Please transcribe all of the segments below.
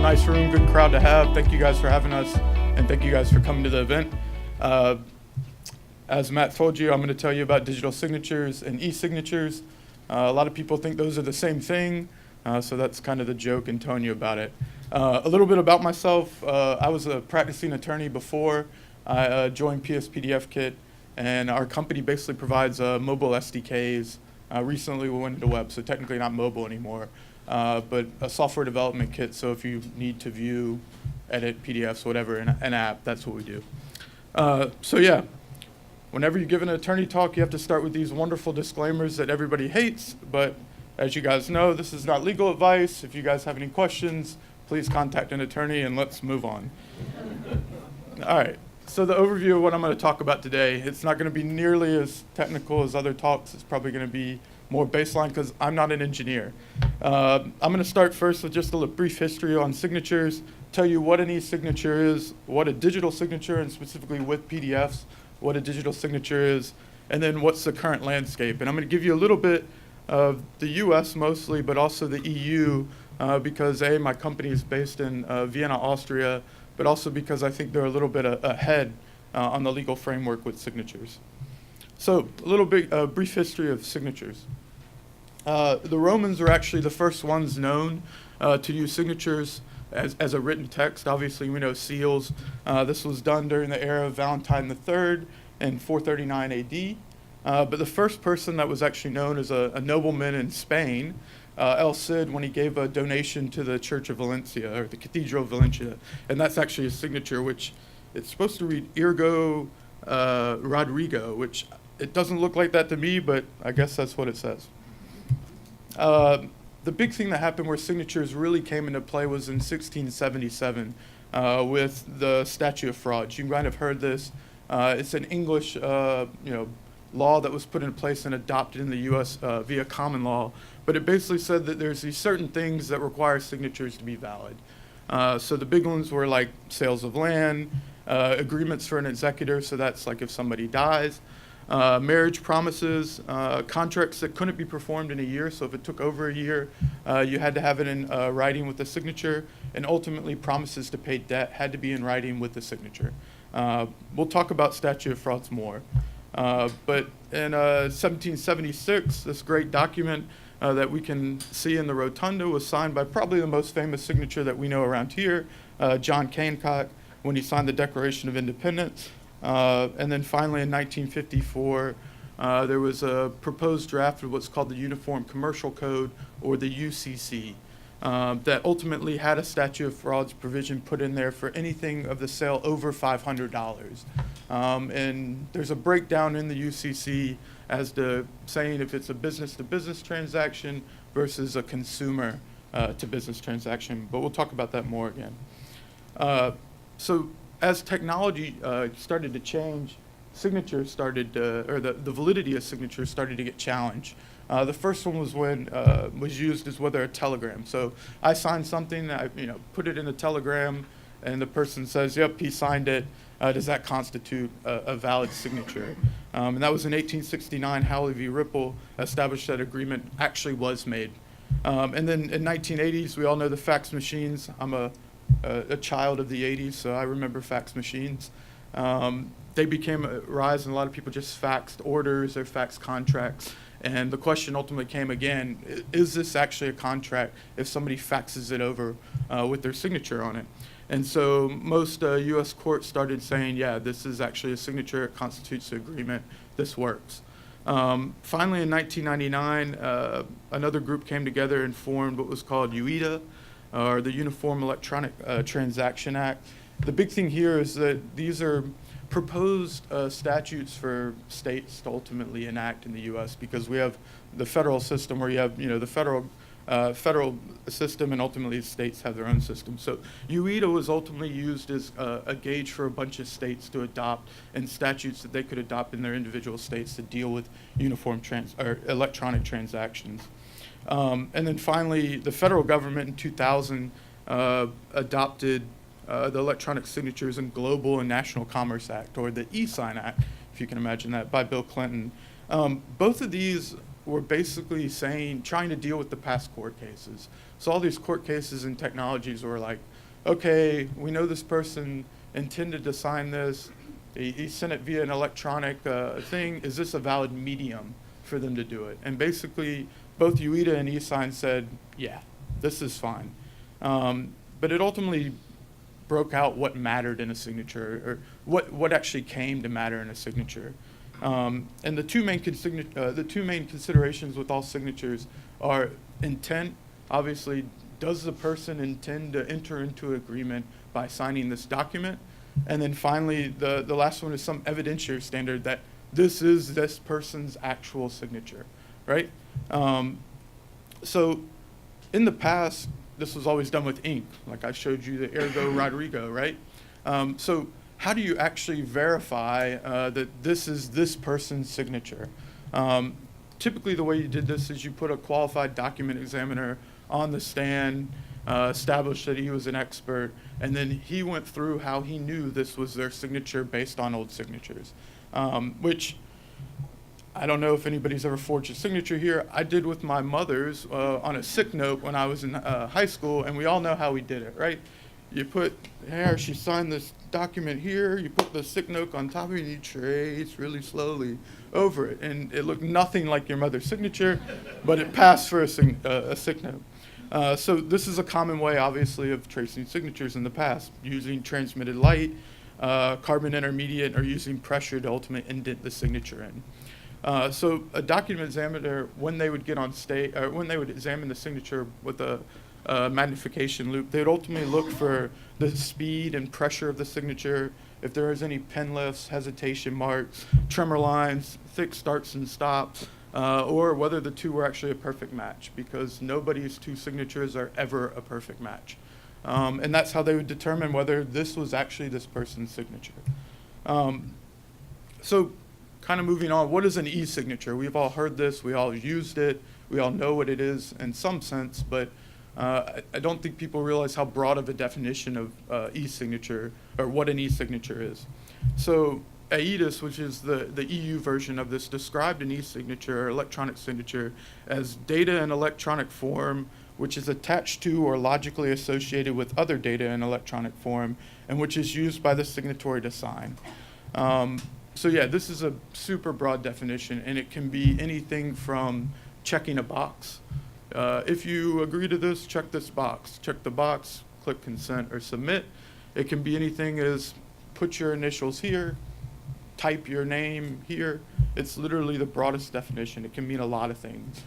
nice room, good crowd to have. Thank you guys for having us, and thank you guys for coming to the event. As Matt told you, I'm going to tell you about digital signatures and e-signatures. A lot of people think those are the same thing, so that's kind of the joke in telling you about it. A little bit about myself. I was a practicing attorney before I joined PSPDFKit, and our company basically provides mobile SDKs. Recently we went into web, so technically not mobile anymore, but a software development kit, so if you need to view, edit PDFs, whatever, in an app, that's what we do. So yeah, whenever you give an attorney talk, you have to start with these wonderful disclaimers that everybody hates, but as you guys know, this is not legal advice. If you guys have any questions, please contact an attorney and let's move on. All right. So the overview of what I'm going to talk about today, it's not going to be nearly as technical as other talks. It's probably going to be more baseline because I'm not an engineer. I'm going to start first with just a brief history on signatures, tell you what an e-signature is, what a digital signature, and specifically with PDFs, what a digital signature is, and then what's the current landscape. And I'm going to give you a little bit of the US mostly, but also the EU, because my company is based in Vienna, Austria, but also because I think they're a little bit ahead on the legal framework with signatures. So a little bit brief history of signatures. The Romans were actually the first ones known to use signatures as a written text. Obviously, we know seals. This was done during the era of Valentine III in 439 AD. But the first person that was actually known as a nobleman in Spain, El Cid, when he gave a donation to the Church of Valencia, or the Cathedral of Valencia, and that's actually a signature, which it's supposed to read Ergo Rodrigo, which it doesn't look like that to me, but I guess that's what it says. The big thing that happened where signatures really came into play was in 1677 with the Statute of Frauds. You might have heard this. It's an English law that was put in place and adopted in the U.S. Via common law, but it basically said that there's these certain things that require signatures to be valid. So the big ones were like sales of land, agreements for an executor, so that's like if somebody dies, marriage promises, contracts that couldn't be performed in a year, so if it took over a year, you had to have it in writing with a signature, and ultimately promises to pay debt had to be in writing with the signature. We'll talk about Statute of Frauds more. But in 1776, this great document that we can see in the rotunda was signed by probably the most famous signature that we know around here, John Hancock, when he signed the Declaration of Independence. And then finally in 1954, there was a proposed draft of what's called the Uniform Commercial Code, or the UCC, that ultimately had a Statute of Frauds provision put in there for anything of the sale over $500. And there's a breakdown in the UCC as to saying if it's a business-to-business transaction versus a consumer-to-business transaction, but we'll talk about that more again. So as technology started to change, signatures started, or the validity of signatures started to get challenged. The first one was when was used as whether a telegram. So I signed something, I put it in a telegram, and the person says, "Yep, he signed it." Does that constitute a valid signature? And that was in 1869. Howley v. Ripple established that agreement actually was made. And then in 1980s, we all know the fax machines. I'm a child of the 80s, so I remember fax machines. They became a rise, and a lot of people just faxed orders or faxed contracts. And the question ultimately came again, is this actually a contract if somebody faxes it over with their signature on it? And so most U.S. courts started saying, yeah, this is actually a signature, it constitutes an agreement, this works. Finally, in 1999, another group came together and formed what was called UETA, or the Uniform Electronic Transaction Act. The big thing here is that these are proposed statutes for states to ultimately enact in the U.S. because we have the federal system where you have the federal system, and ultimately states have their own system. So UETA was ultimately used as a gauge for a bunch of states to adopt, and statutes that they could adopt in their individual states to deal with uniform or electronic transactions. And then finally, the federal government in 2000 adopted the Electronic Signatures and Global and National Commerce Act, or the eSign Act, if you can imagine that, by Bill Clinton. Both of these were basically trying to deal with the past court cases. So all these court cases and technologies were like okay, we know this person intended to sign this. He sent it via an electronic thing. Is this a valid medium for them to do it? And basically, both UETA and ESIGN said, yeah, this is fine. But it ultimately broke out what mattered in a signature, or what actually came to matter in a signature. And the two main considerations with all signatures are intent. Obviously, does the person intend to enter into agreement by signing this document? And then finally, the last one is some evidentiary standard that this is this person's actual signature, right? So in the past, this was always done with ink, like I showed you the Ergo Rodrigo, right? So how do you actually verify that this is this person's signature? Typically, the way you did this is you put a qualified document examiner on the stand, established that he was an expert, and then he went through how he knew this was their signature based on old signatures, which I don't know if anybody's ever forged a signature here. I did with my mother's on a sick note when I was in high school, and we all know how we did it, right? You put, here, she signed this document here, you put the sick note on top of it, and you trace really slowly over it. And it looked nothing like your mother's signature, but it passed for a sick note. So this is a common way, obviously, of tracing signatures in the past, using transmitted light, carbon intermediate, or using pressure to ultimately indent the signature in. So a document examiner, when they would get on stage, or when they would examine the signature with a magnification loop, they would ultimately look for the speed and pressure of the signature, if there is any pen lifts, hesitation marks, tremor lines, thick starts and stops, or whether the two were actually a perfect match, because nobody's two signatures are ever a perfect match. And that's how they would determine whether this was actually this person's signature. So kind of moving on, what is an e-signature? We've all heard this, we all used it, we all know what it is in some sense, but I don't think people realize how broad of a definition of e-signature, or what an e-signature is. So EIDAS, which is the EU version of this, described an e-signature, or electronic signature, as data in electronic form, which is attached to or logically associated with other data in electronic form, and which is used by the signatory to sign. So yeah, this is a super broad definition, and it can be anything from checking a box. If you agree to this, check this box. Check the box, click consent or submit. It can be anything as put your initials here, type your name here. It's literally the broadest definition. It can mean a lot of things.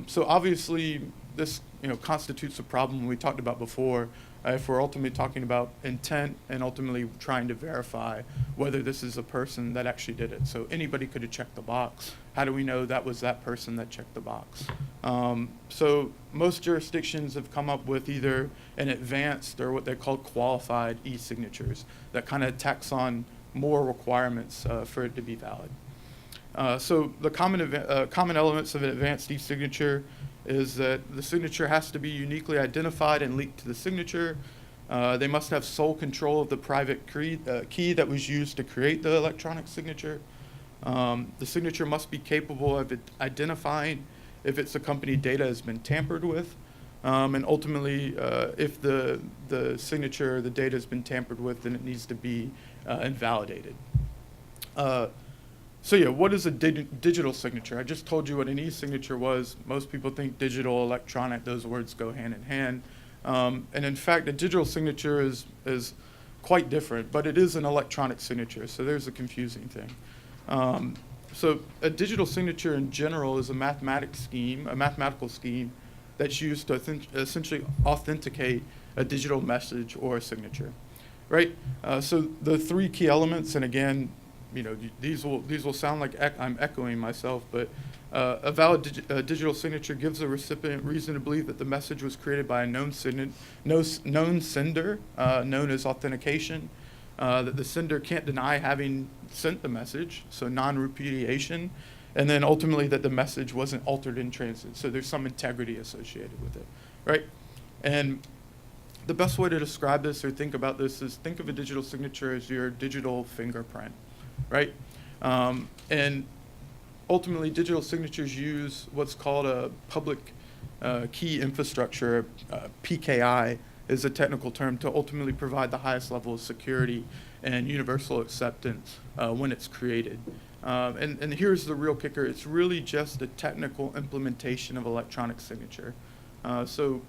So obviously, this constitutes a problem we talked about before, if we're ultimately talking about intent and ultimately trying to verify whether this is a person that actually did it. So anybody could have checked the box. How do we know that was that person that checked the box? So most jurisdictions have come up with either an advanced or what they call qualified e-signatures that kind of tacks on more requirements for it to be valid. So the common elements of an advanced e-signature is that the signature has to be uniquely identified and linked to the signature. They must have sole control of the private key that was used to create the electronic signature. The signature must be capable of identifying if its accompanied data has been tampered with. And ultimately, if the signature or the data has been tampered with, then it needs to be invalidated. So yeah, what is a digital signature? I just told you what an e-signature was. Most people think digital, electronic, those words go hand in hand. And in fact, a digital signature is quite different, but it is an electronic signature, so there's a confusing thing. So a digital signature in general is a mathematical scheme that's used to essentially authenticate a digital message or a signature, right? So the three key elements, and again, these will sound like I'm echoing myself, but a valid digital signature gives the recipient reason to believe that the message was created by a known sender, known as authentication, that the sender can't deny having sent the message, so non-repudiation, and then ultimately that the message wasn't altered in transit, so there's some integrity associated with it, right? And the best way to describe this or think about this is think of a digital signature as your digital fingerprint, right? And ultimately, digital signatures use what's called a public key infrastructure, PKI, is a technical term to ultimately provide the highest level of security and universal acceptance when it's created. And here's the real kicker. It's really just a technical implementation of electronic signature. So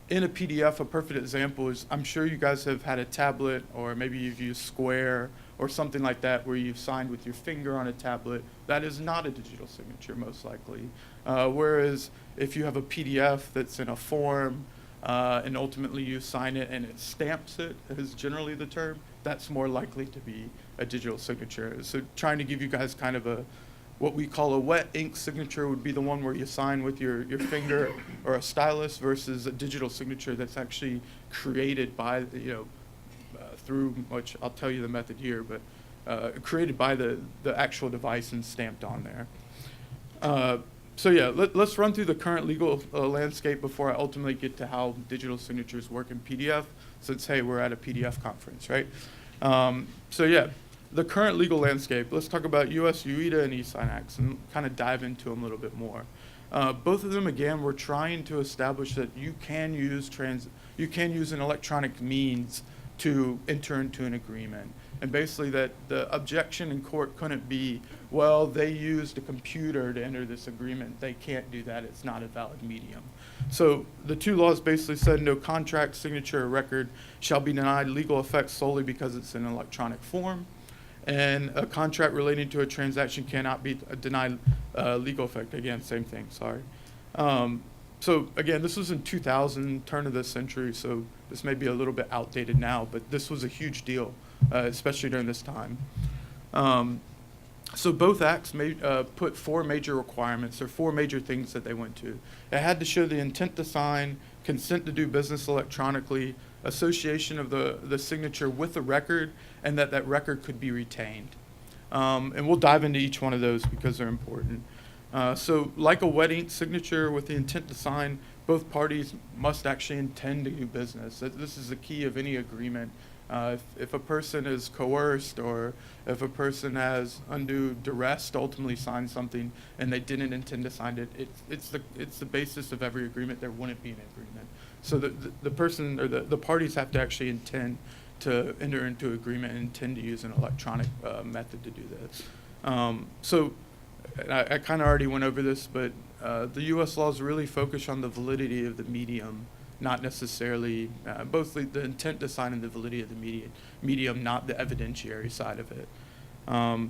in a PDF, a perfect example is, I'm sure you guys have had a tablet, or maybe you've used Square or something like that, where you've signed with your finger on a tablet. That is not a digital signature, most likely. Whereas if you have a PDF that's in a form, and ultimately you sign it and it stamps it, is generally the term, that's more likely to be a digital signature. So trying to give you guys kind of what we call a wet ink signature would be the one where you sign with your finger or a stylus, versus a digital signature that's actually created by, through, which I'll tell you the method here, but created by the actual device and stamped on there. So yeah, let's run through the current legal landscape before I ultimately get to how digital signatures work in PDF, since, hey, we're at a PDF conference, right? So yeah, the current legal landscape, let's talk about US UETA and eSign Acts and kind of dive into them a little bit more. Both of them, again, we're trying to establish that you can use an electronic means to enter into an agreement. And basically that the objection in court couldn't be, well, they used a computer to enter this agreement. They can't do that. It's not a valid medium. So the two laws basically said no contract, signature, or record shall be denied legal effect solely because it's in electronic form. And a contract relating to a transaction cannot be denied legal effect. Again, same thing, sorry. So again, this was in 2000, turn of the century, so this may be a little bit outdated now, but this was a huge deal, especially during this time. So both acts put four major requirements, or four major things that they went to. It had to show the intent to sign, consent to do business electronically, association of the signature with the record, and that record could be retained. And we'll dive into each one of those because they're important. So like a wet ink signature with the intent to sign, both parties must actually intend to do business. This is the key of any agreement. If a person is coerced, or if a person has undue duress to ultimately sign something and they didn't intend to sign it, it's the basis of every agreement. There wouldn't be an agreement. So the person or the parties have to actually intend to enter into agreement and intend to use an electronic method to do this. So I kind of already went over this, but the U.S. laws really focus on the validity of the medium, not necessarily both the intent to sign and the validity of the medium, not the evidentiary side of it.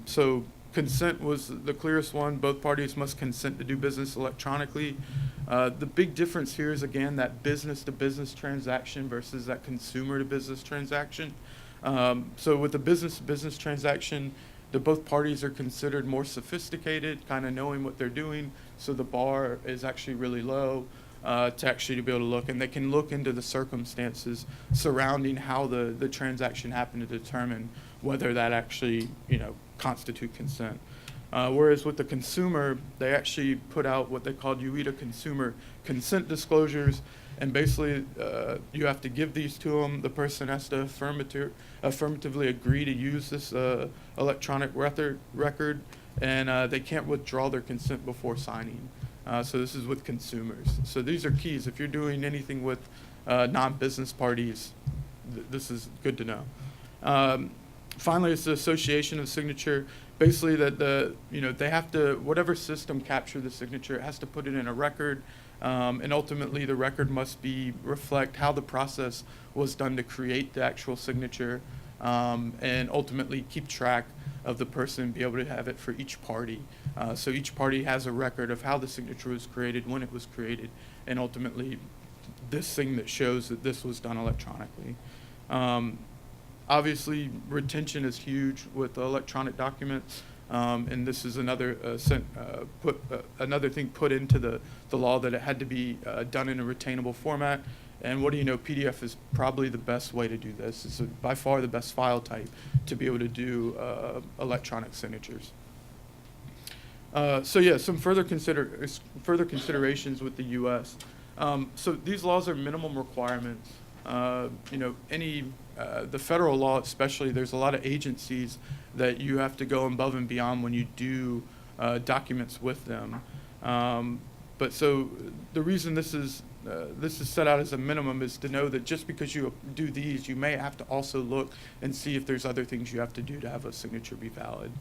So consent was the clearest one. Both parties must consent to do business electronically. The big difference here is, again, that business-to-business transaction versus that consumer-to-business transaction. So with the business-to-business transaction, both parties are considered more sophisticated, kind of knowing what they're doing, so the bar is actually really low to actually be able to look, and they can look into the circumstances surrounding how the transaction happened to determine whether that actually constitute consent. Whereas with the consumer, they actually put out what they called UETA consumer consent disclosures, and basically you have to give these to them. The person has to affirmatively agree to use this electronic record, and they can't withdraw their consent before signing. So this is with consumers. So these are keys. If you're doing anything with non-business parties, this is good to know. Finally, it's the association of signature. Basically, that they have to, whatever system captured the signature, it has to put it in a record, and ultimately the record must reflect how the process was done to create the actual signature, and ultimately keep track of the person, be able to have it for each party. So each party has a record of how the signature was created, when it was created, and ultimately this thing that shows that this was done electronically. Obviously, retention is huge with electronic documents, and this is another another thing put into the law, that it had to be done in a retainable format. And what do you know, PDF is probably the best way to do this. It's by far the best file type to be able to do electronic signatures. So yeah, some further considerations with the U.S. So these laws are minimum requirements. The federal law especially, there's a lot of agencies that you have to go above and beyond when you do documents with them. But so the reason this is this is set out as a minimum, is to know that just because you do these, you may have to also look and see if there's other things you have to do to have a signature be valid.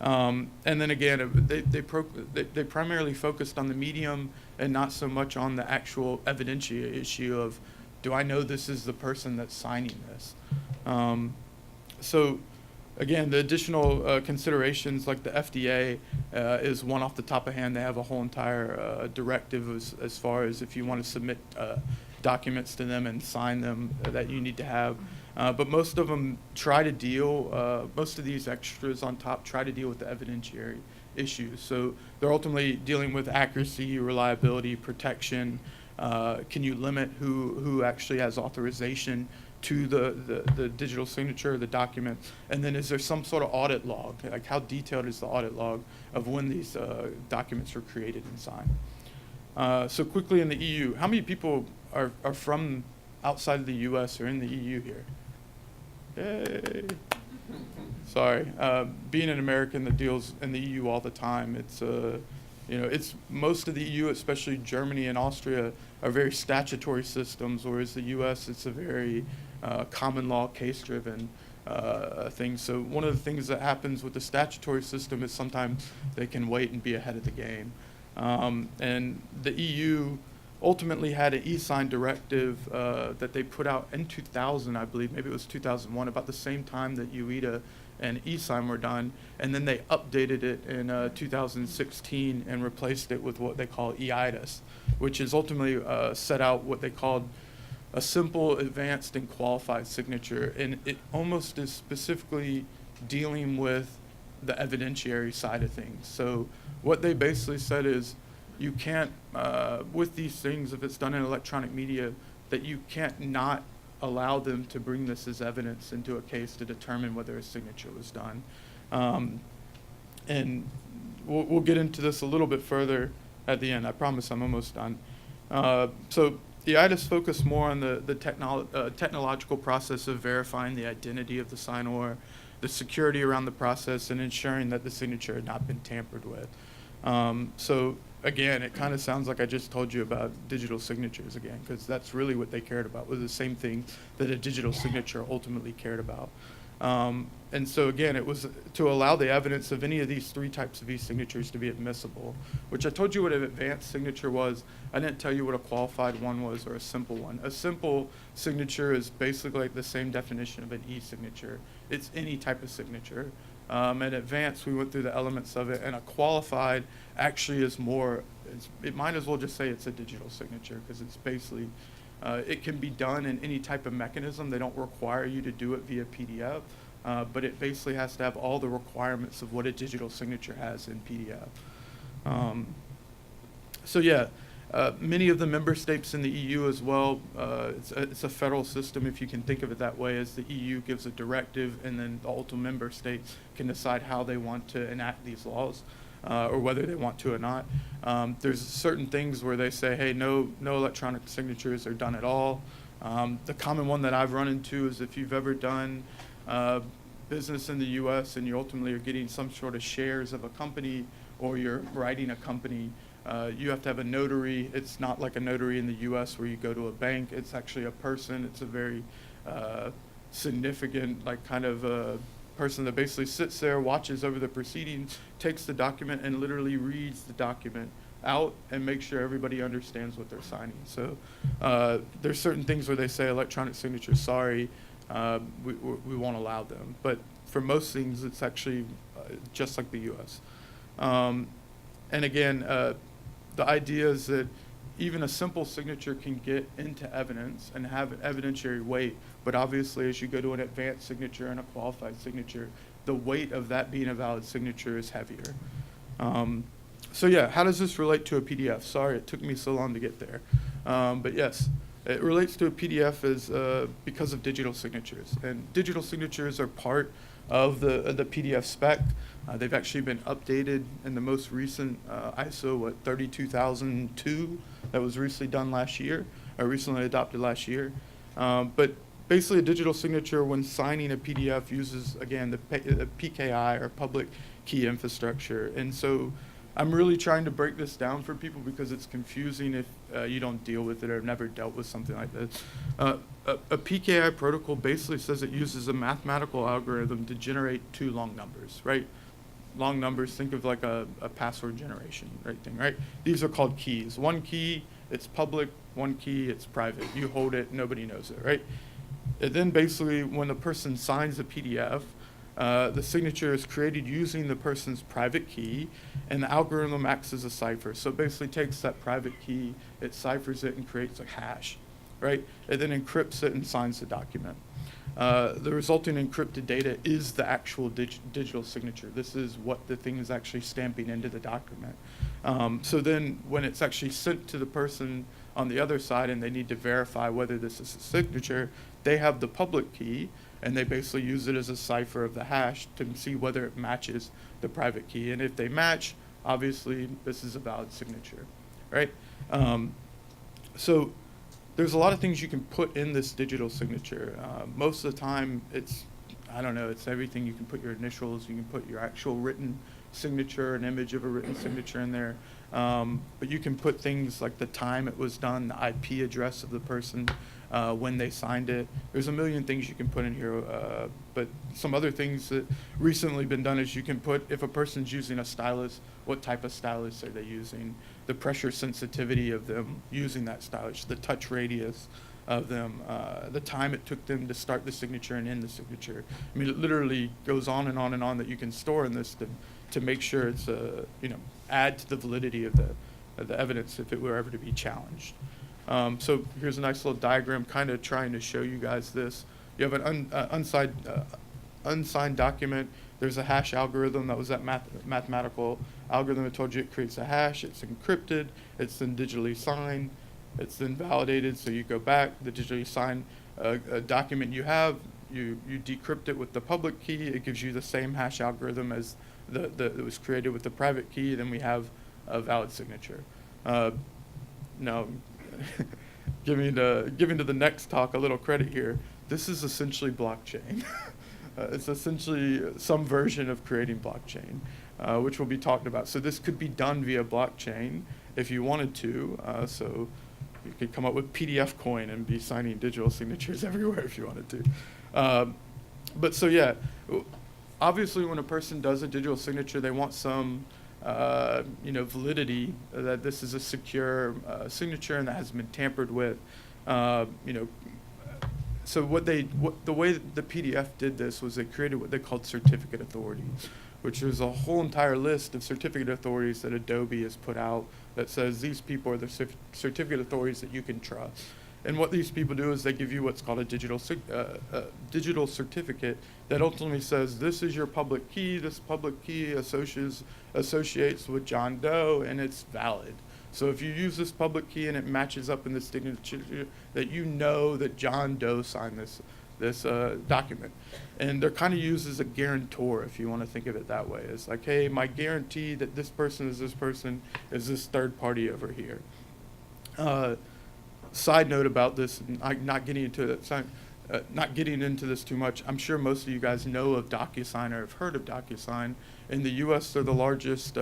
And then again, they primarily focused on the medium and not so much on the actual evidentiary issue of, do I know this is the person that's signing this? So again, the additional considerations, like the FDA is one off the top of hand. They have a whole entire directive as far as if you want to submit documents to them and sign them that you need to have. But most of them try to deal, most of these extras on top try to deal with the evidentiary issues. So they're ultimately dealing with accuracy, reliability, protection. Can you limit who actually has authorization to the digital signature, the document? And then is there some sort of audit log? Like, how detailed is the audit log of when these documents were created and signed? So quickly in the EU, how many people are from outside of the US or in the EU here? Yay. Sorry. Being an American that deals in the EU all the time, it's it's most of the EU, especially Germany and Austria, are very statutory systems, whereas the US, it's a very common law, case-driven thing. So one of the things that happens with the statutory system is sometimes they can wait and be ahead of the game. And the EU ultimately had an eSign directive that they put out in 2000, I believe, maybe it was 2001, about the same time that UETA and eSign were done, and then they updated it in 2016 and replaced it with what they call eIDAS, which is ultimately set out what they called a simple, advanced, and qualified signature, and it almost is specifically dealing with the evidentiary side of things. So what they basically said is, you can't, with these things, if it's done in electronic media, that you can't not allow them to bring this as evidence into a case to determine whether a signature was done. And we'll get into this a little bit further at the end. I promise I'm almost done. So the IDAS focused more on the technological process of verifying the identity of the signor, the security around the process, and ensuring that the signature had not been tampered with. So again, it kind of sounds like I just told you about digital signatures again, because that's really what they cared about, was the same thing that a digital signature ultimately cared about. And so again, it was to allow the evidence of any of these three types of e-signatures to be admissible, which I told you what an advanced signature was. I didn't tell you what a qualified one was or a simple one. A simple signature is basically like the same definition of an e-signature. It's any type of signature. At advanced, we went through the elements of it, and a qualified actually is more, it might as well just say it's a digital signature, because it's basically, it can be done in any type of mechanism. They don't require you to do it via PDF, but it basically has to have all the requirements of what a digital signature has in PDF. So yeah, many of the member states in the EU as well, it's a federal system, if you can think of it that way, as the EU gives a directive, and then the ultimate member states can decide how they want to enact these laws, or whether they want to or not. There's certain things where they say, hey, no electronic signatures are done at all. The common one that I've run into is if you've ever done business in the US and you ultimately are getting some sort of shares of a company, or you're writing a company, you have to have a notary. It's not like a notary in the US where you go to a bank. It's actually a person. It's a very significant, like, kind of person that basically sits there, watches over the proceedings, takes the document, and literally reads the document out and makes sure everybody understands what they're signing. So there's certain things where they say electronic signatures, sorry, we won't allow them. But for most things, it's actually just like the US. And again, the idea is that even a simple signature can get into evidence and have an evidentiary weight, but obviously as you go to an advanced signature and a qualified signature, the weight of that being a valid signature is heavier. So yeah, how does this relate to a PDF? Sorry it took me so long to get there. But yes, it relates to a PDF because of digital signatures. And digital signatures are part of the PDF spec. They've actually been updated in the most recent ISO 32002 that was recently done last year, or recently adopted last year. But basically a digital signature when signing a PDF uses, again, the PKI, or public key infrastructure. And so I'm really trying to break this down for people because it's confusing if you don't deal with it or have never dealt with something like this. A PKI protocol basically says it uses a mathematical algorithm to generate two long numbers, right? Long numbers, think of like a password generation thing, right? These are called keys. One key, it's public. One key, it's private. You hold it, nobody knows it, right? And then basically when the person signs a PDF, the signature is created using the person's private key, and the algorithm acts as a cipher. So it basically takes that private key, it ciphers it, and creates a hash, right? It then encrypts it and signs the document. The resulting encrypted data is the actual digital signature. This is what the thing is actually stamping into the document. So then when it's actually sent to the person on the other side and they need to verify whether this is a signature, they have the public key, and they basically use it as a cipher of the hash to see whether it matches the private key. And if they match, obviously this is a valid signature, right? So there's a lot of things you can put in this digital signature. Most of the time it's everything. You can put your initials, you can put your actual written signature, an image of a written signature in there. But you can put things like the time it was done, the IP address of the person, when they signed it. There's a million things you can put in here, but some other things that recently been done is you can put, if a person's using a stylus, what type of stylus are they using, the pressure sensitivity of them using that stylus, the touch radius of them, the time it took them to start the signature and end the signature. I mean, it literally goes on and on and on that you can store in this to make sure it's, add to the validity of the evidence if it were ever to be challenged. So here's a nice little diagram kind of trying to show you guys this. You have an unsigned document. There's a hash algorithm. That was that mathematical algorithm. I told you it creates a hash. It's encrypted. It's then digitally signed. It's then validated. So you go back, the digitally signed a document you have, you decrypt it with the public key. It gives you the same hash algorithm as that was created with the private key. Then we have a valid signature. Now, giving to the next talk a little credit here, this is essentially blockchain. It's essentially some version of creating blockchain, which will be talked about. So this could be done via blockchain if you wanted to. So you could come up with PDF coin and be signing digital signatures everywhere if you wanted to. But so yeah, obviously when a person does a digital signature, they want some validity that this is a secure signature and that hasn't been tampered with. So the way the PDF did this was they created what they called certificate authorities, which is a whole entire list of certificate authorities that Adobe has put out that says these people are the certificate authorities that you can trust. And what these people do is they give you what's called a digital certificate that ultimately says this is your public key. This public key associates with John Doe, and it's valid. So if you use this public key and it matches up in the signature, that you know that John Doe signed this document. And they're kind of used as a guarantor, if you want to think of it that way. It's like, hey, my guarantee that this person is this third party over here. Side note about this, and not getting into this too much. I'm sure most of you guys know of DocuSign or have heard of DocuSign. In the U.S., they're the largest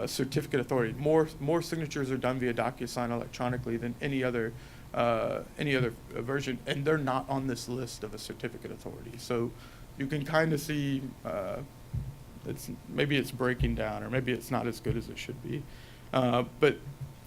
certificate authority. More signatures are done via DocuSign electronically than any other version, and they're not on this list of a certificate authority. So you can kind of see maybe it's breaking down, or maybe it's not as good as it should be. But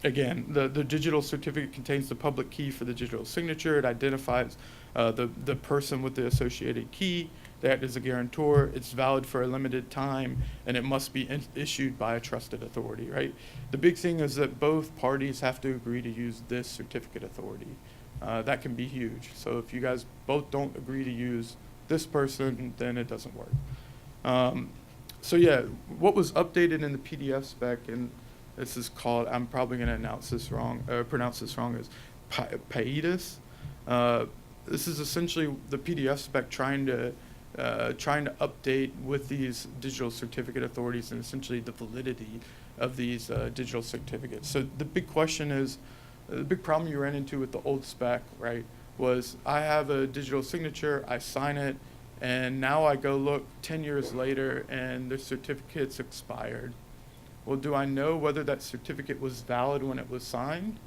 again, the digital certificate contains the public key for the digital signature. It identifies the person with the associated key. That is a guarantor. It's valid for a limited time, and it must be issued by a trusted authority, right? The big thing is that both parties have to agree to use this certificate authority. That can be huge. So if you guys both don't agree to use this person, then it doesn't work. So yeah, what was updated in the PDF spec, and this is called, I'm probably going to pronounce this wrong, as PAEDIS. This is essentially the PDF spec trying to update with these digital certificate authorities and essentially the validity of these digital certificates. So the big question is, the big problem you ran into with the old spec, right, was I have a digital signature, I sign it, and now I go look 10 years later and the certificate's expired. Well, do I know whether that certificate was valid when it was signed?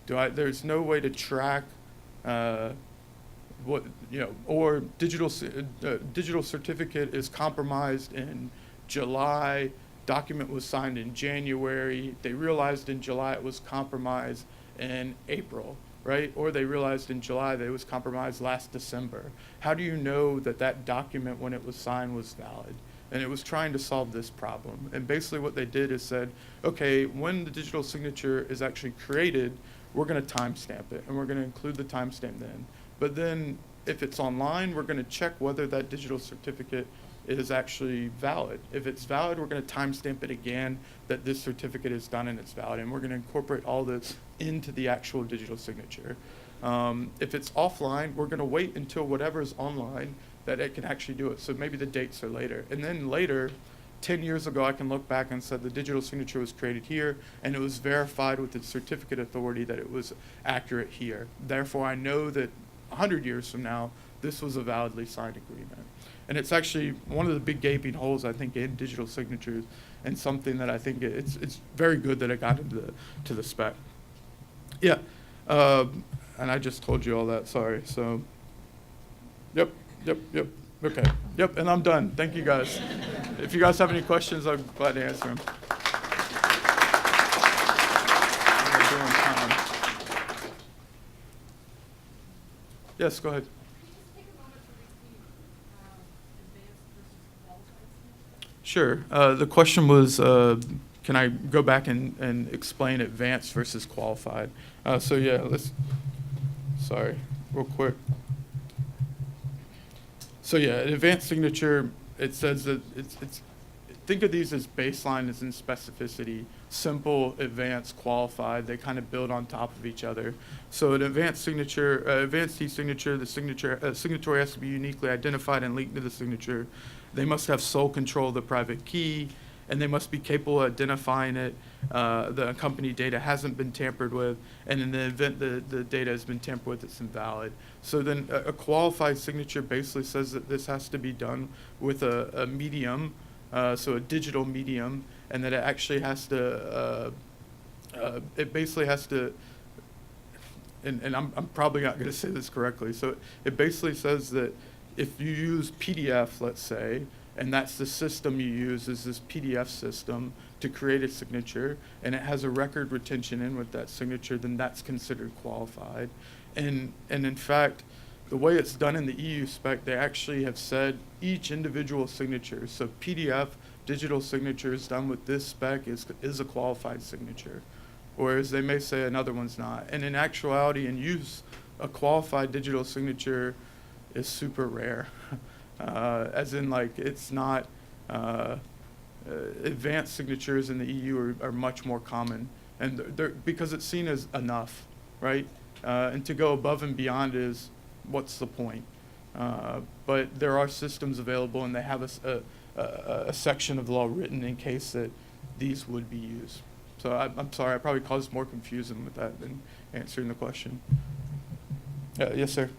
There's no way to track what, or digital certificate is compromised in July, document was signed in January, they realized in July it was compromised in April, right? Or they realized in July that it was compromised last December. How do you know that that document when it was signed was valid? And it was trying to solve this problem. And basically what they did is said, okay, when the digital signature is actually created, we're going to timestamp it, and we're going to include the timestamp then. But then if it's online, we're going to check whether that digital certificate is actually valid. If it's valid, we're going to timestamp it again that this certificate is done and it's valid, and we're going to incorporate all this into the actual digital signature. If it's offline, we're going to wait until whatever's online that it can actually do it. So maybe the dates are later. And then later, 10 years ago, I can look back and say the digital signature was created here, and it was verified with the certificate authority that it was accurate here. Therefore, I know that 100 years from now, this was a validly signed agreement. And it's actually one of the big gaping holes, I think, in digital signatures, and something that I think it's very good that it got into the spec. Yeah, and I just told you all that, sorry. So, yep, okay, yep, and I'm done. Thank you, guys. If you guys have any questions, I'm glad to answer them. Yes, go ahead. Sure. The question was, can I go back and explain advanced versus qualified? So yeah, real quick. So yeah, an advanced signature, it says that think of these as baseline as in specificity, simple, advanced, qualified. They kind of build on top of each other. So an advanced signature, advanced e-signature, the signatory has to be uniquely identified and linked to the signature. They must have sole control of the private key, and they must be capable of identifying it. The company data hasn't been tampered with, and in the event the data has been tampered with, it's invalid. So then a qualified signature basically says that this has to be done with a medium, so a digital medium, and that it actually has to, it basically has to, and I'm probably not going to say this correctly, so it basically says that if you use PDF, let's say, and that's the system you use is this PDF system to create a signature, and it has a record retention in with that signature, then that's considered qualified. And in fact, the way it's done in the EU spec, they actually have said each individual signature, so PDF digital signatures done with this spec is a qualified signature, whereas they may say another one's not. And in actuality, in use, a qualified digital signature is super rare. As in, like, it's not, advanced signatures in the EU are much more common, and they're because it's seen as enough, right? And to go above and beyond is, what's the point? But there are systems available, and they have a section of the law written in case that these would be used. So I'm sorry, I probably caused more confusion with that than answering the question. Yes, sir.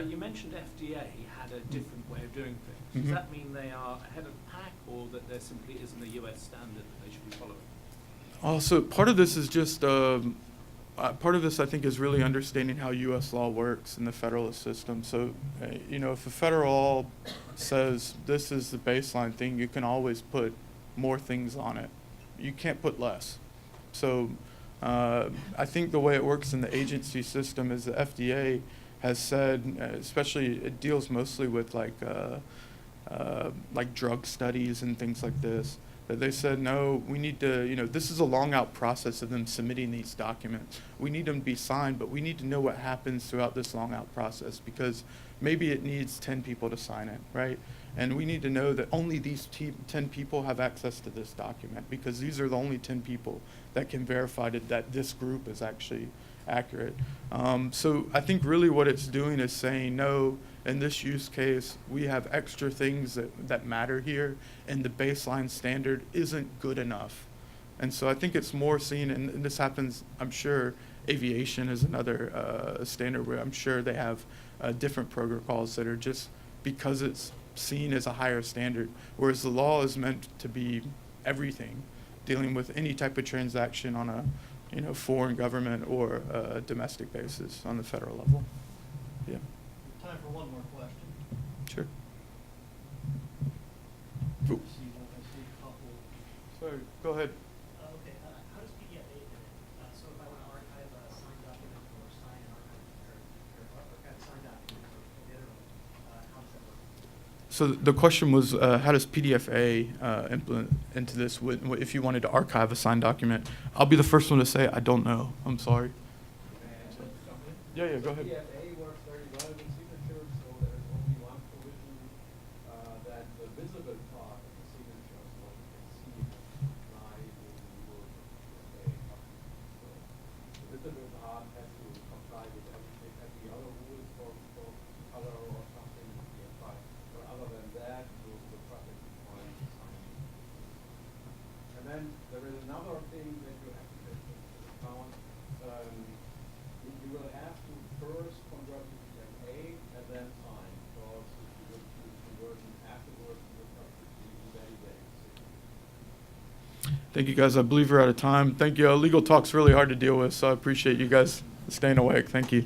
You mentioned FDA had a different way of doing things. Mm-hmm. Does that mean they are ahead of the pack, or that there simply isn't a US standard that they should be following? So part of this is just, part of this I think is really understanding how US law works in the federalist system. So, if a federal law says this is the baseline thing, you can always put more things on it. You can't put less. So I think the way it works in the agency system is the FDA has said, especially it deals mostly with like drug studies and things like this, that they said, no, we need to, this is a long out process of them submitting these documents. We need them to be signed, but we need to know what happens throughout this long out process, because maybe it needs 10 people to sign it, right? And we need to know that only these 10 people have access to this document, because these are the only 10 people that can verify that this group is actually accurate. So I think really what it's doing is saying, no, in this use case, we have extra things that matter here, and the baseline standard isn't good enough. And so I think it's more seen, and this happens, I'm sure, aviation is another standard where I'm sure they have different protocols that are just because it's seen as a higher standard, whereas the law is meant to be everything. dealing with any type of transaction on a, foreign government or a domestic basis on the federal level. Yeah, Time for one more question. sure. I see a couple. Sorry, go ahead. Okay, how does PDFA fit in? So if I want to archive a signed document or sign an archive signed document or the other one, how does that work? So the question was, how does PDFA implement into this if you wanted to archive a signed document? I'll be the first one to say I don't know. I'm sorry. Yeah, go ahead. PDFA works very well with signatures, so there is only one provision that the visible part of the signature is what you can see by the rules of PDFA. So the visible part has to comply with every other rules for color or something in PDFA. But other than that, the perfectly fine signing. And then there is another thing that you have to take into account. You will have to first convert to PDFA and then sign, because if you will choose conversion afterwards, you will have to be validated. Thank you, guys. I believe we're out of time. Thank you. Legal talk's really hard to deal with, so I appreciate you guys staying awake. Thank you.